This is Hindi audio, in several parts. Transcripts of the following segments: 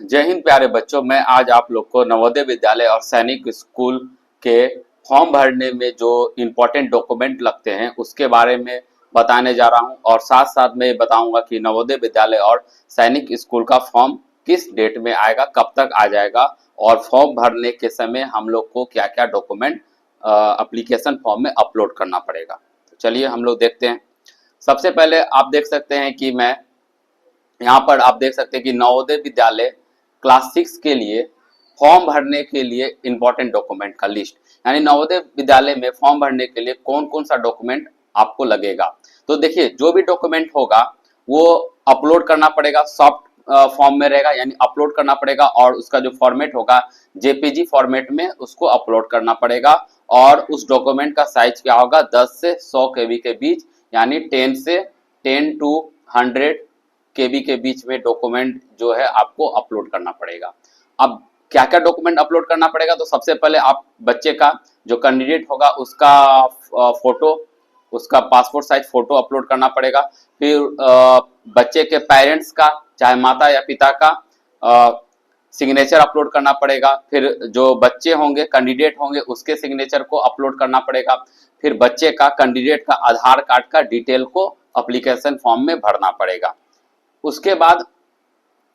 जय हिंद प्यारे बच्चों। मैं आज आप लोग को नवोदय विद्यालय और सैनिक स्कूल के फॉर्म भरने में जो इम्पोर्टेंट डॉक्यूमेंट लगते हैं उसके बारे में बताने जा रहा हूं, और साथ साथ मैं बताऊंगा कि नवोदय विद्यालय और सैनिक स्कूल का फॉर्म किस डेट में आएगा, कब तक आ जाएगा, और फॉर्म भरने के समय हम लोग को क्या क्या डॉक्यूमेंट एप्लीकेशन फॉर्म में अपलोड करना पड़ेगा। तो चलिए हम लोग देखते हैं। सबसे पहले आप देख सकते हैं कि मैं यहाँ पर आप देख सकते हैं कि नवोदय विद्यालय क्लास 6 के लिए फॉर्म भरने के लिए इंपॉर्टेंट डॉक्यूमेंट का लिस्ट, यानी नवोदय विद्यालय में फॉर्म भरने के लिए कौन कौन सा डॉक्यूमेंट आपको लगेगा। तो देखिए, जो भी डॉक्यूमेंट होगा वो अपलोड करना पड़ेगा, सॉफ्ट फॉर्म में रहेगा, यानी अपलोड करना पड़ेगा, और उसका जो फॉर्मेट होगा जेपीजी फॉर्मेट में उसको अपलोड करना पड़ेगा। और उस डॉक्यूमेंट का साइज क्या होगा, 10 से 100 केबी के बीच, यानी 10 टू 100 केबी के बीच में डॉक्यूमेंट जो है आपको अपलोड करना पड़ेगा। अब क्या क्या डॉक्यूमेंट अपलोड करना पड़ेगा, तो सबसे पहले आप बच्चे का जो कैंडिडेट होगा उसका फोटो, उसका पासपोर्ट साइज फोटो अपलोड करना पड़ेगा। फिर बच्चे के पेरेंट्स का, चाहे माता या पिता का सिग्नेचर अपलोड करना पड़ेगा। फिर जो बच्चे होंगे, कैंडिडेट होंगे, उसके सिग्नेचर को अपलोड करना पड़ेगा। फिर बच्चे का, कैंडिडेट का आधार कार्ड का डिटेल को एप्लीकेशन फॉर्म में भरना पड़ेगा। उसके बाद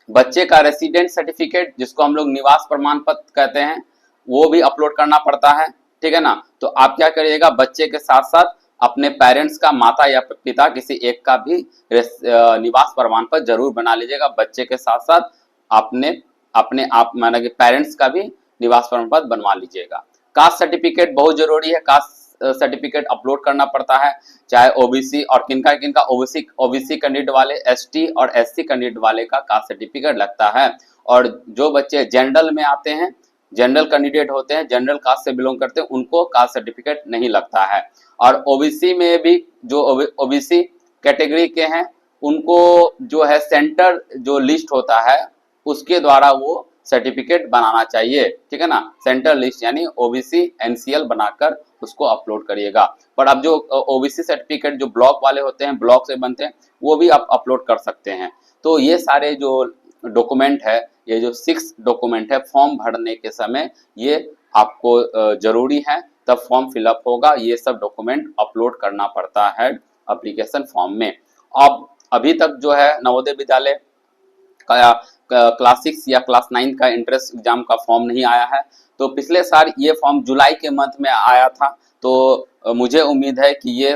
बच्चे का रेसिडेंट सर्टिफिकेट, जिसको हम लोग निवास प्रमाण पत्र कहते हैं, वो भी अपलोड करना पड़ता है। ठीक है ना। तो आप क्या करिएगा, बच्चे के साथ साथ अपने पेरेंट्स का, माता या पिता किसी एक का भी निवास प्रमाण पत्र जरूर बना लीजिएगा। बच्चे के साथ साथ अपने अपने आप माना कि पेरेंट्स का भी निवास प्रमाण पत्र बनवा लीजिएगा। कास्ट सर्टिफिकेट बहुत जरूरी है, कास्ट सर्टिफिकेट अपलोड करना पड़ता है, चाहे ओबीसी, और किनका किनका, ओबीसी ओबीसी कैंडिडेट वाले, एसटी और एससी कैंडिडेट वाले का कास्ट सर्टिफिकेट लगता है। और जो बच्चे जनरल में आते हैं, जनरल कैंडिडेट होते हैं, जनरल कास्ट से बिलोंग करते हैं, उनको कास्ट सर्टिफिकेट नहीं लगता है। और ओबीसी में भी जो ओबीसी कैटेगरी के हैं उनको जो है सेंटर जो लिस्ट होता है उसके द्वारा वो सर्टिफिकेट बनाना चाहिए। ठीक है ना। सेंटर लिस्ट यानी ओबीसी एनसीएल बनाकर उसको अपलोड करिएगा। पर अब जो ओबीसी सर्टिफिकेट जो ब्लॉक वाले होते हैं, ब्लॉक से बनते हैं, वो भी आप अपलोड कर सकते हैं। तो ये सारे जो डॉक्यूमेंट है, ये जो 6 डॉक्यूमेंट है फॉर्म भरने के समय, ये आपको जरूरी है, तब फॉर्म फिलअप होगा। ये सब डॉक्यूमेंट अपलोड करना पड़ता है एप्लीकेशन फॉर्म में। अब अभी तक जो है नवोदय विद्यालय का क्लास 6 या क्लास 9 का एंट्रेंस एग्जाम का फॉर्म नहीं आया है। तो पिछले साल ये फॉर्म जुलाई के मंथ में आया था। तो मुझे उम्मीद है कि ये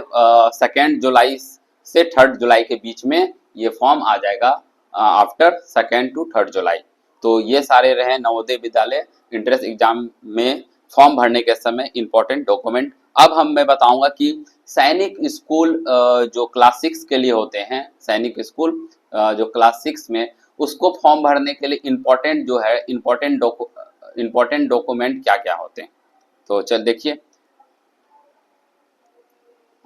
2 जुलाई से 3 जुलाई के बीच में ये फॉर्म आ जाएगा, आफ्टर 2 टू 3 जुलाई। तो ये सारे रहे नवोदय विद्यालय एंट्रेंस एग्जाम में फॉर्म भरने के समय इंपॉर्टेंट डॉक्यूमेंट। अब मैं बताऊंगा कि सैनिक स्कूल जो क्लास 6 के लिए होते हैं, सैनिक स्कूल जो क्लास 6 में, उसको फॉर्म भरने के लिए इंपॉर्टेंट जो है, इंपॉर्टेंट डॉक्यूमेंट क्या क्या होते हैं। तो चल देखिए।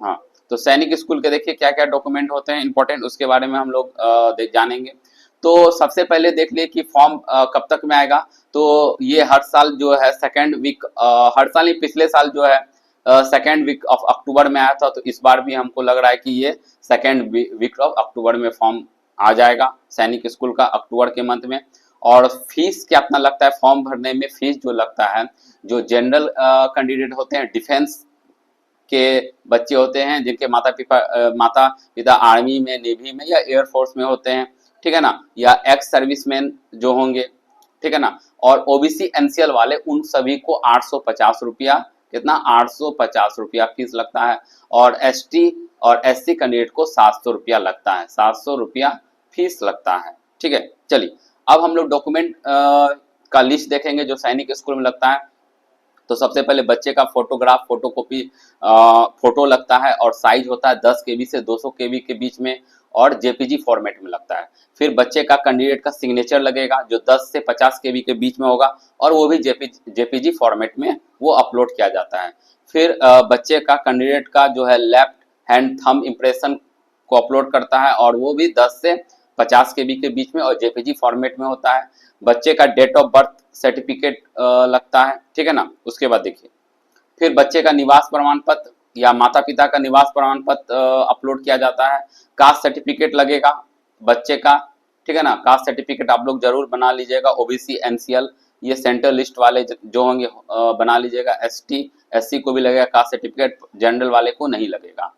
हाँ, तो सैनिक स्कूल के देखिए क्या क्या डॉक्यूमेंट होते हैं इंपॉर्टेंट, उसके बारे में हम लोग जानेंगे। तो सबसे पहले देख लिए कि फॉर्म कब तक में आएगा। तो ये हर साल जो है सेकेंड वीक, हर साल ही, पिछले साल जो है सेकेंड वीक ऑफ अक्टूबर में आया था। तो इस बार भी हमको लग रहा है कि ये सेकेंड वीक ऑफ अक्टूबर में फॉर्म आ जाएगा सैनिक स्कूल का, अक्टूबर के मंथ में। और फीस कितना लगता है फॉर्म भरने में, फीस जो लगता है, जो जनरल कैंडिडेट होते हैं, डिफेंस के बच्चे होते हैं, जिनके माता पिता आर्मी में, नेवी में या एयरफोर्स में होते हैं, ठीक है ना, या एक्स सर्विसमैन जो होंगे, ठीक है ना, और ओबीसी एनसीएल वाले, उन सभी को 850 रुपया, कितना, 850 रुपया फीस लगता है। और एसटी और एससी कैंडिडेट को 700 रुपया लगता है, 700 रुपया फीस लगता है। ठीक है। चलिए, अब हम लोग डॉक्यूमेंट का लिस्ट देखेंगे जो सैनिक स्कूल में लगता है। तो सबसे पहले बच्चे का फोटोग्राफ, फोटोकॉपी फोटो लगता है, और साइज होता है 10 केबी से 200 केबी के बीच में, और जेपीजी फॉर्मेट में लगता है। फिर बच्चे का कैंडिडेट का सिग्नेचर लगेगा जो 10 से 50 केबी के बीच में होगा, और वो भी जेपीजी फॉर्मेट में वो अपलोड किया जाता है। फिर बच्चे का कैंडिडेट का जो है लेफ्ट हैंड थंब इम्प्रेशन को अपलोड करता है, और वो भी 10 से 50 केबी के बीच में और जेपीजी फॉर्मेट में होता है। बच्चे का डेट ऑफ बर्थ सर्टिफिकेट लगता है। ठीक है ना। उसके बाद देखिए, फिर बच्चे का निवास प्रमाण पत्र या माता पिता का निवास प्रमाण पत्र अपलोड किया जाता है। कास्ट सर्टिफिकेट लगेगा बच्चे का, ठीक है ना। कास्ट सर्टिफिकेट आप लोग जरूर बना लीजिएगा। ओबीसी, एनसीएल, ये सेंट्रल लिस्ट वाले जो होंगे बना लीजिएगा। एसटी, एससी को भी लगेगा कास्ट सर्टिफिकेट, जनरल वाले को नहीं लगेगा।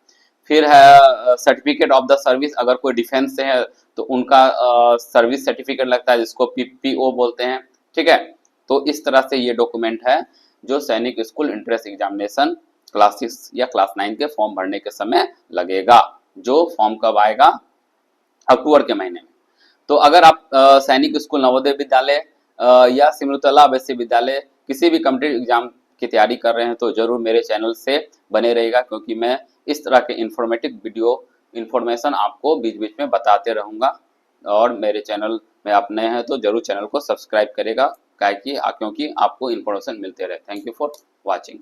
फिर है सर्टिफिकेट ऑफ द सर्विस, अगर कोई डिफेंस से है तो उनका सर्विस सर्टिफिकेट लगता है, जिसको पीपीओ बोलते हैं। ठीक है, तो इस तरह से ये डॉक्यूमेंट है जो सैनिक स्कूल एंट्रेंस एग्जामिनेशन क्लास 6 या क्लास 9 के फॉर्म भरने के समय लगेगा, जो फॉर्म कब आएगा, अक्टूबर के महीने में। तो अगर आप सैनिक स्कूल नवोदय विद्यालय या सिमरतला आवासीय विद्यालय किसी भी कॉम्पिटिटिव एग्जाम की तैयारी कर रहे हैं तो जरूर मेरे चैनल से बने रहिएगा, क्योंकि मैं इस तरह के इंफॉर्मेटिव वीडियो इन्फॉर्मेशन आपको बीच बीच में बताते रहूंगा। और मेरे चैनल में आप नए हैं तो जरूर चैनल को सब्सक्राइब करेगा, क्योंकि आपको इन्फॉर्मेशन मिलते रहे। Thank you for watching.